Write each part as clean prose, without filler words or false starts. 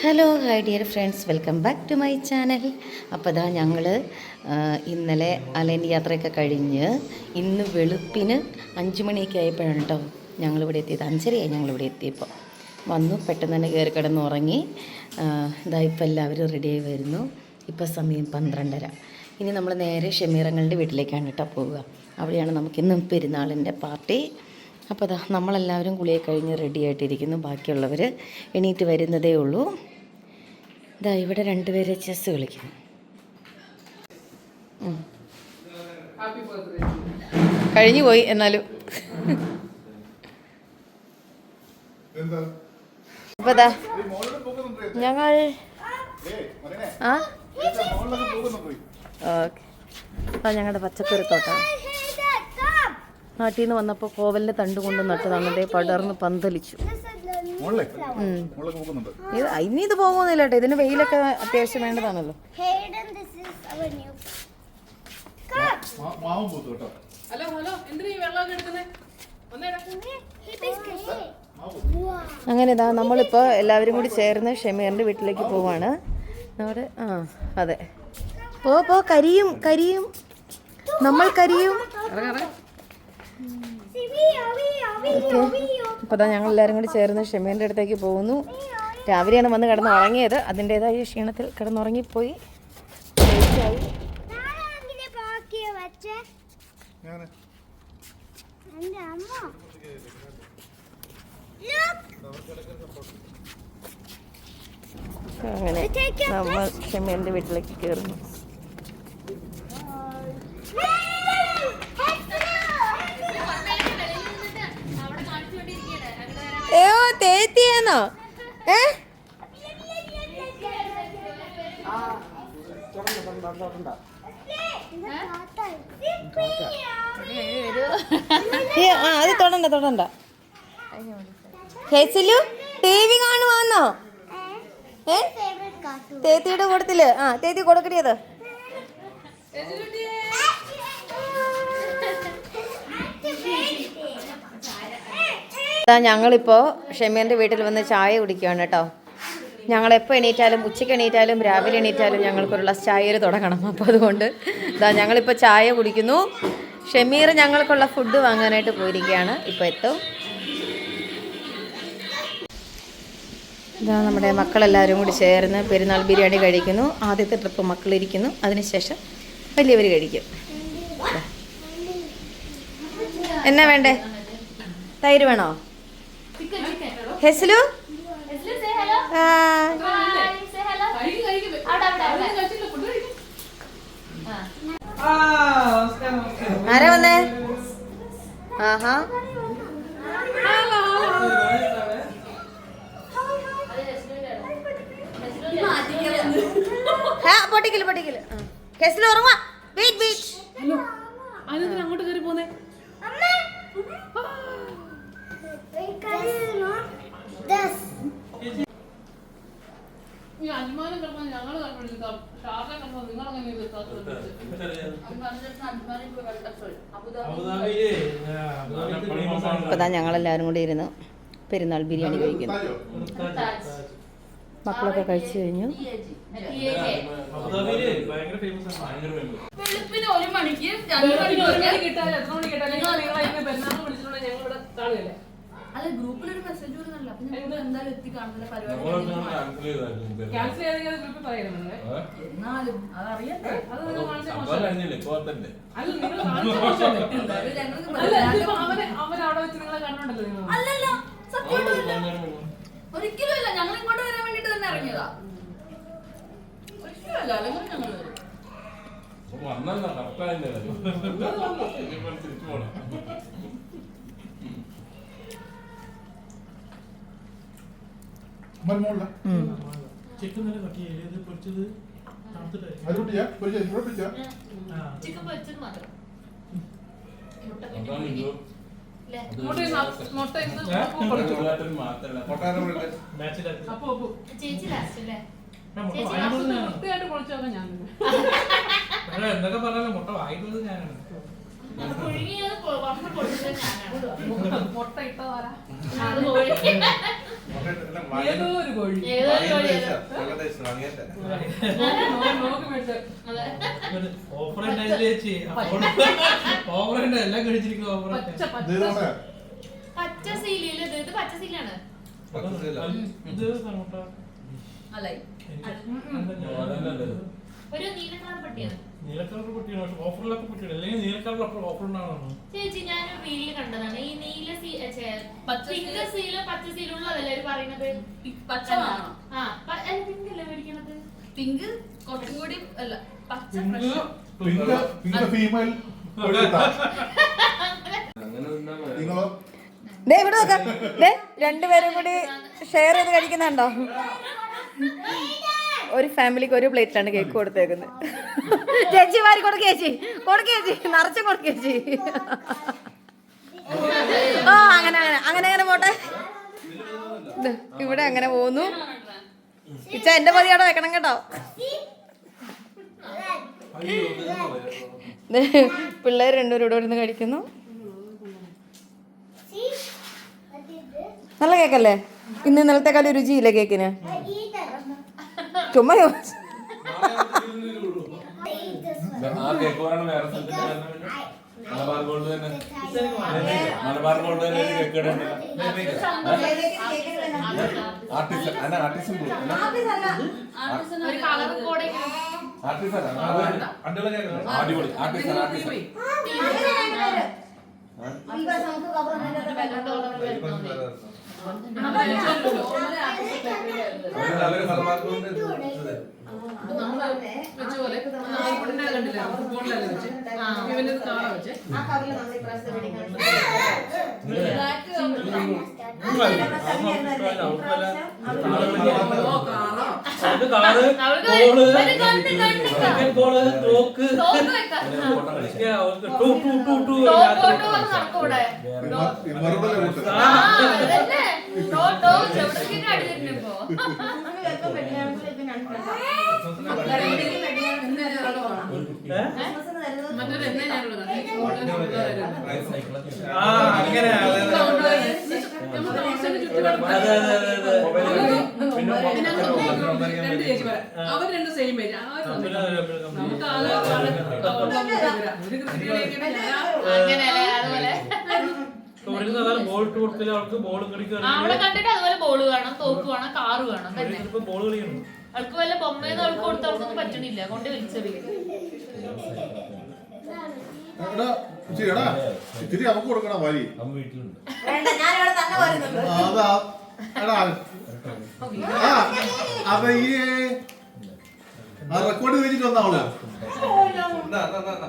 Hello hi dear friends, welcome back to my channel. അപ്പോൾ ഇതാ ഞങ്ങൾ ഇന്നലെ അലൈൻ യാത്രയൊക്കെ കഴിഞ്ഞ് ഇന്ന് വെളുപ്പിന് 5 മണിയൊക്കെ ആയപ്പോഴാണ് കേട്ടോ ഞങ്ങളിവിടെ എത്തിയത്. 5:30 ഞങ്ങളിവിടെ എത്തിയപ്പോൾ വന്നു, പെട്ടെന്ന് തന്നെ കയറി കിടന്ന് ഉറങ്ങി. ഇതാ ഇപ്പോൾ എല്ലാവരും റെഡിയായി വരുന്നു. ഇപ്പോൾ സമയം 12:30. ഇനി നമ്മൾ നേരെ ഷമീറങ്ങളുടെ വീട്ടിലേക്കാണ് കേട്ടോ പോവുക. അവിടെയാണ് നമുക്കിന്നും പെരുന്നാളിൻ്റെ പാർട്ടി. അപ്പോൾ അതാ നമ്മളെല്ലാവരും കുളിയെ കഴിഞ്ഞ് റെഡി ആയിട്ടിരിക്കുന്നു. ബാക്കിയുള്ളവർ എണീറ്റ് വരുന്നതേ ഉള്ളൂ. ഇതാ ഇവിടെ 2 പേര് ചെസ്സ് കളിക്കുന്നു. കഴിഞ്ഞു പോയി എന്നാലും. അപ്പോൾ അതാ ഞങ്ങൾ ഓക്കെ ഞങ്ങളുടെ പച്ചക്കറി തോട്ടം നാട്ടിൽ നിന്ന് വന്നപ്പോൾ കോവലിൻ്റെ തണ്ട് കൊണ്ട് നട്ടതാണതേ പടർന്ന് പന്തലിച്ചു. ഇനി ഇത് പോകുന്നില്ല കേട്ടോ, ഇതിന് വെയിലൊക്കെ അത്യാവശ്യം വേണ്ടതാണല്ലോ. അങ്ങനെ ഇതാ നമ്മളിപ്പോൾ എല്ലാവരും കൂടി ചേർന്ന് ഷമീറിൻ്റെ വീട്ടിലേക്ക് പോവാണ്. അവിടെ അതെ പോ കരിയും നമ്മൾ കരിയും. അപ്പോൾ അതാ ഞങ്ങൾ എല്ലാവരും കൂടി ചേർന്ന് ഷമീറിൻ്റെ അടുത്തേക്ക് പോകുന്നു. രാവിലെയാണ് വന്ന് കിടന്ന് ഉറങ്ങിയത്. അതിൻ്റേതായ ക്ഷീണത്തിൽ കിടന്നുറങ്ങിപ്പോയി. അങ്ങനെ നമ്മൾ ഷമീറിൻ്റെ വീട്ടിലേക്ക് കയറുന്നു. തേത്തിയാണോ? അത് തൊടണ്ട. ഹേസലു ടിവി കാണുവാന്നോ? തേത്തിയുടെ കൂട്ടത്തില് തേത്തി കൊടുക്കടിയത്. ഞങ്ങളിപ്പോൾ ഷമീറിൻ്റെ വീട്ടിൽ വന്ന് ചായ കുടിക്കുകയാണ് കേട്ടോ. ഞങ്ങളെപ്പോൾ എണീറ്റാലും, ഉച്ചയ്ക്ക് എണീറ്റാലും രാവിലെ എണീറ്റാലും ഞങ്ങൾക്കൊരു ഗ്ലാസ് ചായയിൽ തുടങ്ങണം. അപ്പോൾ അതുകൊണ്ട് ഞങ്ങളിപ്പോൾ ചായ കുടിക്കുന്നു. ഷമീർ ഞങ്ങൾക്കുള്ള ഫുഡ് വാങ്ങാനായിട്ട് പോയിരിക്കുകയാണ്. ഇപ്പോൾ എത്തും. നമ്മുടെ മക്കളെല്ലാവരും കൂടി ചേർന്ന് പെരുന്നാൾ ബിരിയാണി കഴിക്കുന്നു. ആദ്യത്തെ ട്രിപ്പ് മക്കളിരിക്കുന്നു, അതിനുശേഷം വലിയവർ കഴിക്കും. എന്നാ വേണ്ടേ? തൈര് വേണോ? ഹെസ്ലു ആരാ വന്നേ? ആഹാ പൊട്ടിക്കല്. ഹെസ്ലു ഉറങ്ങുവാ. അങ്ങോട്ട് കയറി പോന്നേ. ഇപ്പതാ ഞങ്ങളെല്ലാവരും കൂടി ഇരുന്ന് പെരുന്നാൾ ബിരിയാണി കഴിക്കുന്നു. മക്കളൊക്കെ കഴിച്ചു കഴിഞ്ഞു. അല്ല ഗ്രൂപ്പിലൊരു മെസ്സേജ് വരുന്നല്ലോ. അപ്പൊ ഞങ്ങൾ എന്തായാലും എത്തി കാണുന്ന പരിപാടി ക്യാൻസൽ എന്നാലും അതറിയട്ടെ. അവരവിടെ വെച്ച് നിങ്ങളെ കാണുന്നുണ്ടല്ലോ. അല്ലല്ലോ, ഒരിക്കലും അല്ല. ഞങ്ങൾ ഇങ്ങോട്ട് വരാൻ വേണ്ടിട്ട് തന്നെ ഇറങ്ങിയതാ. ഒരിക്കലും അല്ല. അല്ലെങ്കിൽ ഞങ്ങൾ വരും. ചിക്കൻ തന്നെ കട്ട് ചെയ്ത് പൊരിച്ചത് ചിക്കൻ പൊരിച്ചത് മാത്രം. എന്തൊക്കെ പറഞ്ഞാലും മുട്ട വാങ്ങിക്കുന്നത് ഞാനാണ്. മുട്ട ഇട്ടതാരാ? ഏതോ ഒരു കോഴി. ഏതോ ഒരു വഴിയല്ല. നോക്ക് മേടിച്ച. ഓഫർ ഉണ്ടായില്ലേ ചേച്ചി? ഓഫർ ഉണ്ട്, എല്ലാം കഴിച്ചിരിക്കുന്നു ഓഫർ. പച്ച സീലില് ഇത് പച്ച സീലാണ്. ഇത് കണോട്ട. അല്ല ഒരു നീല കളർ പട്ടിയാണ്. നീലക്കളർ കുട്ടിയാണ്, പക്ഷെ ഓഫറിലൊക്കെ കുട്ടിയാണ്. അല്ലെങ്കിൽ നീലക്കളർ ഓഫർ ഉണ്ടാവണം. ചേച്ചി ഞാൻ റീലിൽ കണ്ടതാണ് ഈ നീല പിങ്ക് സീലും പച്ച സീലും ഉള്ളതല്ലേ അവര് പറയുന്നത്. പച്ച വേണം. ആ പിങ്ക് അല്ലേ മേടിക്കണത്. പിങ്ക് കുറച്ചും കൂടി അല്ല പച്ച ഫീമെയിൽ ഇവിടെ നോക്കാം, രണ്ടുപേരും കൂടി ഷെയർ ചെയ്ത് കഴിക്കുന്നുണ്ടോ? ഒരു ഫാമിലിക്ക് ഒരു പ്ലേറ്റിലാണ് കേക്ക് കൊടുത്തേക്കുന്നത്. ചേച്ചിമാര് കൊടുക്കേച്ചി നിറച്ചും കൊടുക്കേച്ചി. ഓ അങ്ങനെ അങ്ങനെ അങ്ങനെ അങ്ങനെ പോട്ടെ. ഇവിടെ അങ്ങനെ പോകുന്നു. ഇച്ച എന്റെ പതിയോടെ വെക്കണം കേട്ടോ. പിള്ളേർ രണ്ടുപേരും ഇവിടെ ഇരുന്ന് കഴിക്കുന്നു. നല്ല കേക്കല്ലേ? ഇന്ന് ഇന്നലത്തെക്കാളും രുചിയില്ലേ കേക്കിന്? ചുമ്മാ മലബാർ ഗോൾഡ് തന്നെ കേക്ക് ആർട്ടിസ്റ്റ് ഒരു കളർ കോഡ് അടിപൊളി ആർട്ടിസ്റ്റ് അവർ രണ്ടും സെയിം ഏജ്. അവളെ കണ്ടിട്ട് അതുപോലെ ബോള് വേണം, തോക്ക് വേണം, കാറ് വേണം. അവൾക്ക് വല്ല ബൊമ്മയെന്ന് അവൾക്ക് കൊടുത്ത് അവൾക്കൊന്നും പറ്റണില്ല, കൊണ്ട് വലിച്ചെറിയും. ഇത്തിരി നമുക്ക് കൊടുക്കണം വരി. വീട്ടിലുണ്ട് അതെ ഈ റെക്കോർഡ് വെച്ചിട്ട് വന്നാവള്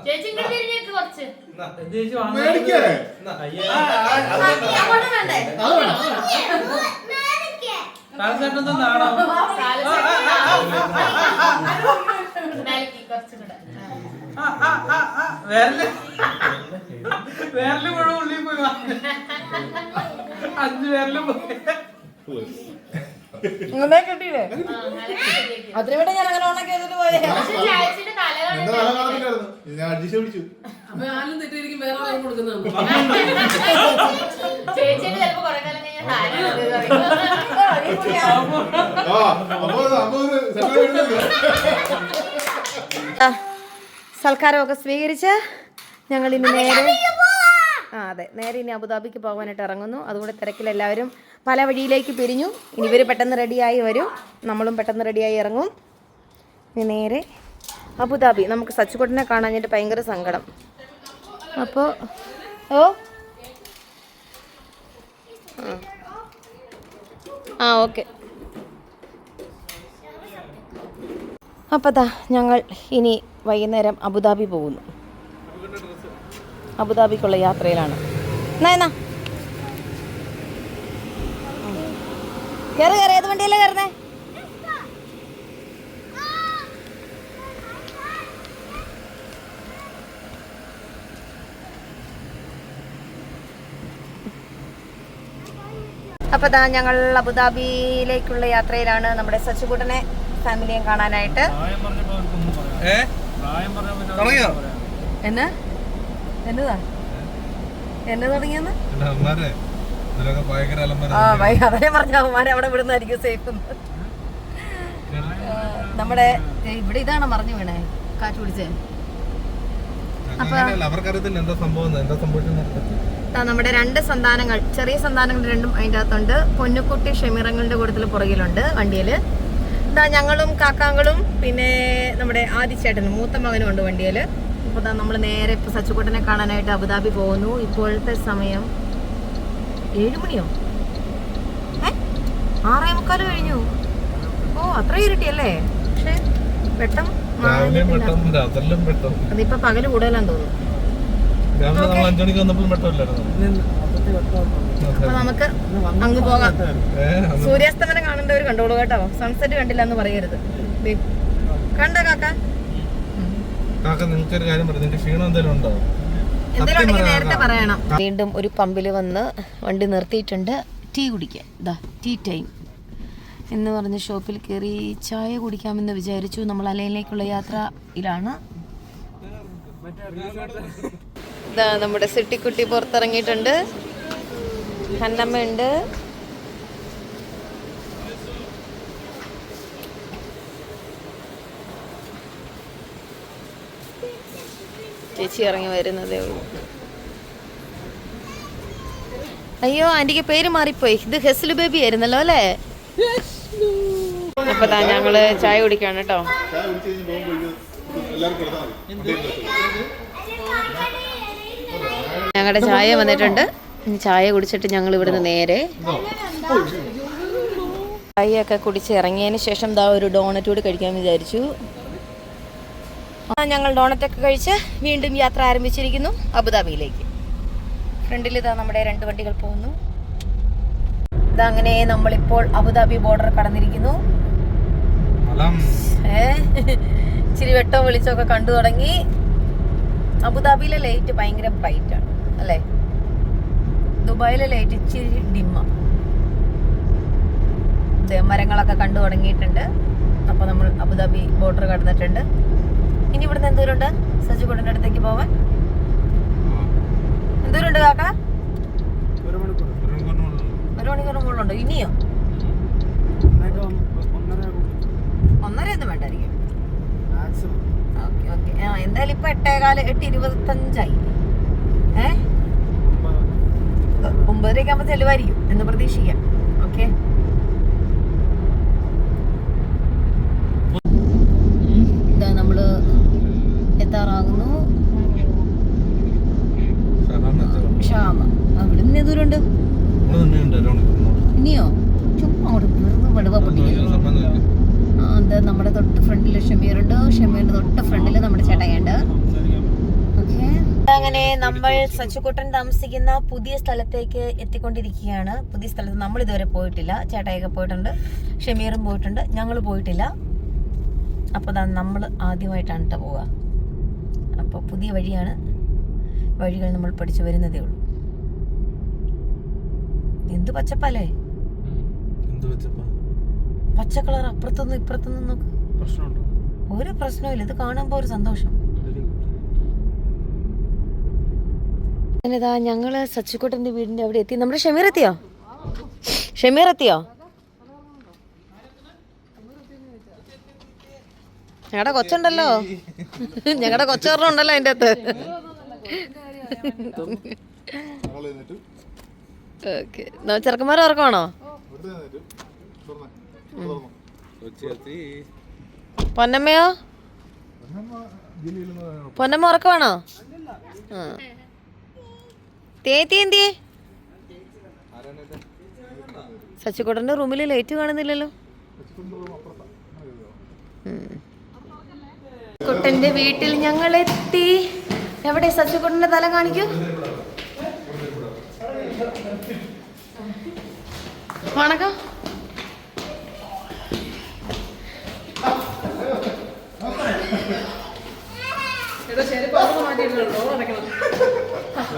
ചേച്ചി ഇങ്ങോട്ട് തിരിഞ്ഞേക്ക് കുറച്ച്. മേടിക്കേ മേലേക്ക് കുറച്ചും കൂടെ. വേരലും കൂടെ ഉള്ളിൽ പോയി 5 പേരിലും പോയി. കിട്ടിയില്ലേ? ആ, മേലേക്ക് ശരിയാക്കി. അതിനിവിടെ ഞാൻ അങ്ങനെ ഓണൊക്കെ ചെയ്തിട്ട് പോയേ. പക്ഷെ ചേച്ചിന്റെ തല എന്റെ തല കാണത്തില്ലായിരുന്നു, ഞാൻ അഡ്ജസ്റ്റ് പിടിച്ചു. അപ്പൊ ആരും തെറ്റിയിരിക്കും, വേറെ ആരും കൊടുക്കുന്നതാണ്. ചേച്ചിന്റെ ചിലപ്പോ കൊറേ കാലം കഴിഞ്ഞാൽ സൽക്കാരമൊക്കെ സ്വീകരിച്ച് ഞങ്ങൾ ഇനി നേരെ അതെ നേരെ ഇനി അബുദാബിക്ക് പോകാനായിട്ട് ഇറങ്ങുന്നു. അതുകൊണ്ട് തിരക്കിലെല്ലാവരും പല വഴിയിലേക്ക് പിരിഞ്ഞു. ഇനി ഇവർ പെട്ടെന്ന് റെഡിയായി വരും, നമ്മളും പെട്ടെന്ന് റെഡിയായി ഇറങ്ങും. ഇനി നേരെ അബുദാബി. നമുക്ക് സച്ചുകുട്ടനെ കാണാനായിട്ട് ഭയങ്കര സങ്കടം. അപ്പോൾ ഓക്കെ. അപ്പോൾ ഞങ്ങൾ ഇനി വൈകുന്നേരം അബുദാബി പോകുന്നു. അബുദാബിക്കുള്ള യാത്രയിലാണ്. എന്നാ കയറി ഏത് വണ്ടിയല്ലേ കയറുന്നേ? അപ്പോൾ ഞങ്ങൾ അബുദാബിയിലേക്കുള്ള യാത്രയിലാണ്. നമ്മുടെ സച്ചുകുട്ടനെ ഫാമിലിയും കാണാനായിട്ട്. എന്നതാ എന്നെ തുടങ്ങിയെന്ന് ഇതിലൊക്കെ ഭയങ്കര അലമ്പര. അതേ പറഞ്ഞ അവന്മാരെ അവിടെ വിടുന്നതായിരിക്കും സേഫ്. നമ്മുടെ ഇവിടെ ഇതാണ് മറിഞ്ഞു വീണേ, കാറ്റ് പിടിച്ചേ. അങ്ങനെയല്ല, അവർക്കറിയത്തില്ല എന്താ സംഭവം, എന്താ സംഭവിച്ചെന്ന്. നമ്മുടെ 2 സന്താനങ്ങൾ, ചെറിയ സന്താനങ്ങൾ 2 അതിൻ്റെ അകത്തുണ്ട്. പൊന്നുക്കുട്ടി ഷെമിറങ്ങളുടെ കൂട്ടത്തിൽ പുറകിലുണ്ട് വണ്ടിയിൽ. ഞങ്ങളും കാക്കാങ്ങളും പിന്നെ നമ്മുടെ ആദിച്ചേട്ടനും മൂത്ത മകനും ഉണ്ട് വണ്ടിയിൽ. ഇപ്പോൾ നമ്മൾ നേരെ ഇപ്പോൾ സച്ചുക്കുട്ടനെ കാണാനായിട്ട് അബുദാബി പോകുന്നു. ഇപ്പോഴത്തെ സമയം 7 മണിയോ 6:45 കഴിഞ്ഞു. ഓ അത്ര ഇരുട്ടിയല്ലേ. പക്ഷെ വെട്ടം അതിപ്പോ പകല് കൂടുതലാന്ന് തോന്നുന്നു. അപ്പൊ നമുക്ക് അങ്ങ് പോകാം. സൂര്യാസ്തമനം കാണേണ്ടവർ കണ്ടോളൂ കേട്ടോ. സൺസെറ്റ് കണ്ടില്ല എന്ന് പറയരുത്. കണ്ടോ കാക്ക? നിങ്ങൾക്കൊരു കാര്യം പറഞ്ഞു, ക്ഷീണം എന്തെങ്കിലും ഉണ്ടോ? എന്തെങ്കിലും ഉണ്ടെങ്കിൽ നേരത്തെ പറയണം. വീണ്ടും ഒരു പമ്പിൽ വന്ന് വണ്ടി നിർത്തിയിട്ടുണ്ട്. ടീ കുടിക്കാൻ, ഇതാ ടീ ടൈം എന്ന് പറഞ്ഞ ഷോപ്പിൽ കയറി ചായ കുടിക്കാമെന്ന് വിചാരിച്ചു. നമ്മൾ അലയിലേക്കുള്ള യാത്രയിലാണ്. ഇതാ നമ്മുടെ സിട്ടിക്കുട്ടി പുറത്തിറങ്ങിയിട്ടുണ്ട്. കണ്ണമ്മയുണ്ട്. ചേച്ചി ഇറങ്ങി വരുന്നതേ ഉള്ളൂ. അയ്യോ ആന്റിക്ക് പേര് മാറിപ്പോയി. ഇത് ഹെസ്ലു ബേബി ആയിരുന്നല്ലോ അല്ലേ? അപ്പൊ ഞങ്ങള് ചായ കുടിക്കാണ് കേട്ടോ. ഞങ്ങളുടെ ചായ വന്നിട്ടുണ്ട്. ചായ കുടിച്ചിട്ട് ഞങ്ങൾ ഇവിടുന്ന് നേരെ ചായയൊക്കെ കുടിച്ച് ഇറങ്ങിയതിന് ശേഷം ഒരു ഡോണറ്റ് കൂടി കഴിക്കാൻ വിചാരിച്ചു. ഞങ്ങൾ ഡോണറ്റൊക്കെ കഴിച്ച് വീണ്ടും യാത്ര ആരംഭിച്ചിരിക്കുന്നു അബുദാബിയിലേക്ക്. ഫ്രണ്ടിൽ നമ്മുടെ 2 വണ്ടികൾ പോകുന്നു. അങ്ങനെ നമ്മളിപ്പോൾ അബുദാബി ബോർഡർ കടന്നിരിക്കുന്നു. ഇച്ചിരി വെട്ടവും വെളിച്ചമൊക്കെ കണ്ടു തുടങ്ങി. അബുദാബിയിലെ ലൈറ്റ് ഭയങ്കര ബ്രൈറ്റ് ആണ് അല്ലേ? ദുബായിലെ ലൈറ്റ് ഇച്ചിരി ഡിമ്മ. മരങ്ങളൊക്കെ കണ്ടു തുടങ്ങിയിട്ടുണ്ട്. അപ്പോൾ നമ്മൾ അബുദാബി ബോർഡർ കടന്നിട്ടുണ്ട്. ഇനി ഇവിടുന്ന് എന്തോരുണ്ട് സജികുട്ടൻ്റെ അടുത്തേക്ക് പോവാൻ? എന്തോരുണ്ട് കാക്ക? 1 മണിക്കൂർ മുകളിലുണ്ടോ? ഇനിയോ 1:30 ഒന്നും വേണ്ടായിരിക്കും. Okay okay. എന്തായാലും ഇപ്പൊ 8:25 9:30 ആകുമ്പോൾ ചെലവായിരിക്കും എന്ന് പ്രതീക്ഷിക്കാം. ഓക്കെ. ഇതാ നമ്മള് എത്താറാകുന്നു. ഷാമ അവിടെ നിന്ന് ദൂരമുണ്ട്. ഇനിയോ ചുമ്മാ അങ്ങോട്ട് വെറുതെ വെടുവ പൊട്ടിക്കുന്നു. അത് നമ്മുടെ തൊട്ട് ഫ്രണ്ടിൽ ഷമീറുണ്ട്. ഷമീറിന്റെ തൊട്ട് ഫ്രണ്ടിൽ നമ്മുടെ ചേട്ടായുണ്ട്. ഓക്കെ. അങ്ങനെ നമ്മൾ സച്ചുക്കുട്ടൻ താമസിക്കുന്ന പുതിയ സ്ഥലത്തേക്ക് എത്തിക്കൊണ്ടിരിക്കുകയാണ്. പുതിയ സ്ഥലത്ത് നമ്മൾ ഇതുവരെ പോയിട്ടില്ല. ചേട്ടായൊക്കെ പോയിട്ടുണ്ട്, ഷമീറും പോയിട്ടുണ്ട്, ഞങ്ങൾ പോയിട്ടില്ല. അപ്പോൾ നമ്മൾ ആദ്യമായിട്ടാണ് കേട്ടോ പോവുക. അപ്പോൾ പുതിയ വഴിയാണ്. വഴികൾ നമ്മൾ പഠിച്ചു വരുന്നതേ ഉള്ളൂ. എന്ത് പച്ചപ്പല്ലേ, പച്ച കളർ. അപ്പുറത്തൊന്നും ഇപ്പുറത്തൊന്നും നോക്ക്. ഒരു പ്രശ്നമില്ല. ഇത് കാണുമ്പോ ഒരു സന്തോഷം. ഞങ്ങള് സച്ചിക്കുട്ടന്റെ വീടിന്റെ അവിടെ എത്തി. നമ്മുടെ ഷമീർ എത്തിയോ? ഷമീർ എത്തിയോ? ഞങ്ങളുടെ കൊച്ചുണ്ടല്ലോ, ഞങ്ങളുടെ കൊച്ചോറുണ്ടല്ലോ അതിൻ്റെ അകത്ത്. ഓക്കെ. ചെറുക്കന്മാർ ഉറക്കമാണോ? പൊന്നമ്മയോ? പൊന്നമ്മ ഉറക്കമാണോ? തേത്തിയെ സച്ചിക്കുട്ടന്റെ റൂമിൽ ലൈറ്റ് കാണുന്നില്ലല്ലോ. കുട്ടന്റെ വീട്ടിൽ ഞങ്ങൾ എത്തി. എവിടെ സച്ചിക്കുട്ടന്റെ തല കാണിക്കൂ. വണക്കം.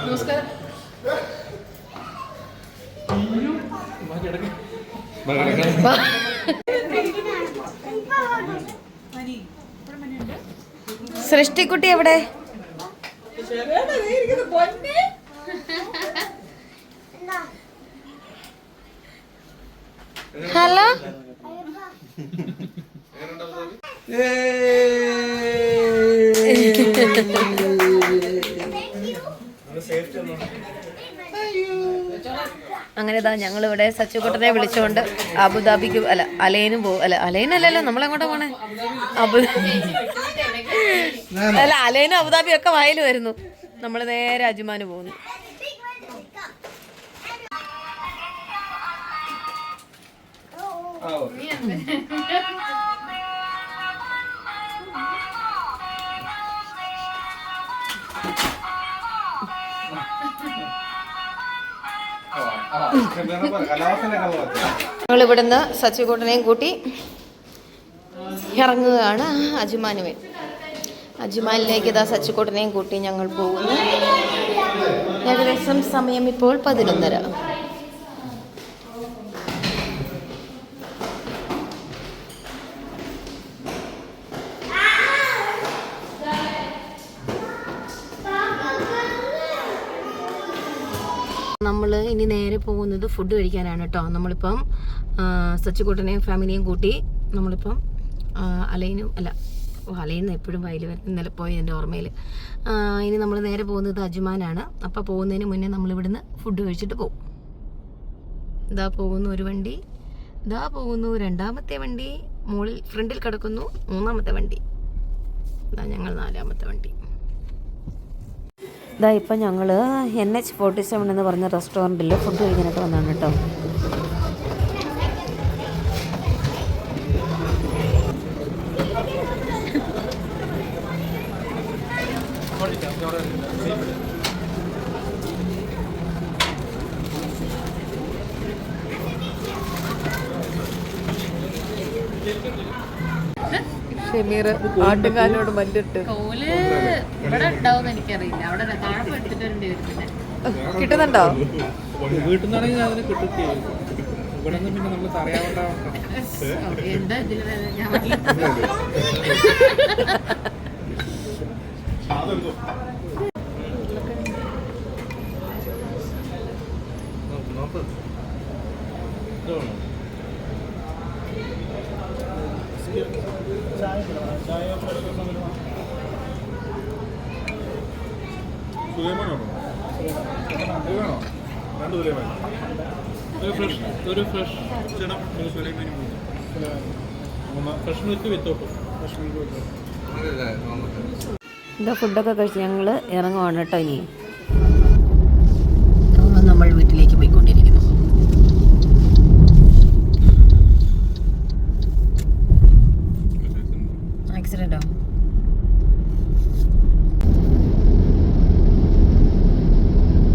നമസ്കാരം. സൃഷ്ടിക്കുട്ടി എവിടെ? ഹലോ അങ്ങനെ ഇതാ ഞങ്ങളിവിടെ സച്ചുകുട്ടനെ വിളിച്ചുകൊണ്ട് അബുദാബിക്ക് അല്ല അലൈനും പോകും. അല്ല അലൈനല്ലല്ലോ, നമ്മളെങ്ങോട്ടാ പോണേ? അല്ല അലൈനും അബുദാബി ഒക്കെ വായിൽ വരുന്നു. നമ്മൾ നേരെ അജ്മാന് പോകുന്നു. ഞങ്ങളിവിടുന്ന് സച്ചുകൂട്ടനെയും കൂട്ടി ഇറങ്ങുകയാണ് അജ്മാനുമേ. അജ്മാനിലേക്ക് ഇതാ സച്ചുകൂട്ടനെയും കൂട്ടി ഞങ്ങൾ പോകുന്നു. ഏകദേശം സമയം ഇപ്പോൾ 11:30. നമ്മൾ ഇനി നേരെ പോകുന്നത് ഫുഡ് കഴിക്കാനാണ് കേട്ടോ. നമ്മളിപ്പം സച്ചുകൂട്ടനെയും ഫാമിലിയും കൂട്ടി നമ്മളിപ്പം അലൈനും അലൈന്ന് എപ്പോഴും വയൽ വരും, ഇന്നലെ പോയി എൻ്റെ ഓർമ്മയിൽ. ഇനി നമ്മൾ നേരെ പോകുന്നത് അജ്മാനാണ്. അപ്പോൾ പോകുന്നതിന് മുന്നേ നമ്മളിവിടുന്ന് ഫുഡ് കഴിച്ചിട്ട് പോകും. ഇതാ പോകുന്നു ഒരു വണ്ടി, ഇതാ പോകുന്നു രണ്ടാമത്തെ വണ്ടി, മുകളിൽ ഫ്രണ്ടിൽ കിടക്കുന്നു മൂന്നാമത്തെ വണ്ടി, ഇതാ ഞങ്ങൾ നാലാമത്തെ വണ്ടി. ഇതാ ഇപ്പം ഞങ്ങൾ NH47 എന്ന് പറഞ്ഞ റെസ്റ്റോറൻറ്റിൽ ഫുഡ് കഴിക്കാനായിട്ട് വന്നതാണ് കേട്ടോ. ഷമീർ ആട്ടുകാലോട് മല്ലിട്ട് കോല് ഇവിടെ ഉണ്ടാവും എനിക്കറിയില്ല. അവിടെ താഴെ എടുത്തിട്ട് വരേണ്ടി വരുന്നില്ല. കിട്ടുന്നുണ്ടോ? വീട്ടിൽ നിന്നാണെങ്കിൽ അതിന് കിട്ടുകയോ ഇവിടെ നിന്ന് പിന്നെ നമ്മൾ അറിയാവേണ്ട എന്താ ഇതില് ഞാൻ ഒരു fresh fresh milk without fresh milk without. എന്താ ഫുഡൊക്കെ കഴിച്ച് ഞങ്ങൾ ഇറങ്ങുവാണ് കേട്ടോ. ഇനി നമ്മൾ വീട്ടിലേക്ക് പോയിക്കൊണ്ടിരിക്കുന്നു. ആക്സിഡന്റോ?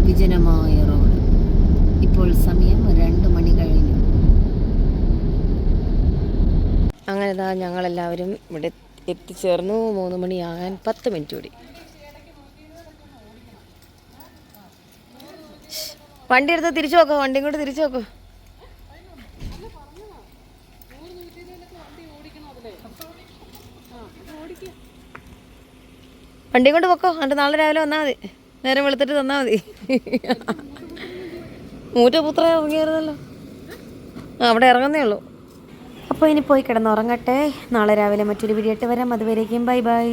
വിജനമായ റോഡ്. ഇപ്പോൾ സമയം 2 മണി കഴിഞ്ഞു. അങ്ങനെ ഇതാ ഞങ്ങളെല്ലാവരും ഇവിടെ എത്തിച്ചേർന്നു. 3 മണിയാകാൻ 10 മിനിറ്റ് കൂടി. വണ്ടി എടുത്ത് തിരിച്ചു നോക്കോ, വണ്ടിയും കൊണ്ട് തിരിച്ചു നോക്കോ. വണ്ടിയും കൊണ്ട് പൊക്കോ, എന്നിട്ട് നാളെ രാവിലെ വന്നാൽ മതി. നേരം വെളുത്തിട്ട് തന്നാൽ മതി. മൂറ്റപുത്ര ഇറങ്ങിയായിരുന്നല്ലോ. അവിടെ ഇറങ്ങുന്നേ ഉള്ളൂ. അപ്പോൾ ഇനി പോയി കിടന്നുറങ്ങട്ടെ. നാളെ രാവിലെ മറ്റൊരു വീഡിയോ ആയിട്ട് വരാം. അതുവരേക്കും ബൈ ബൈ.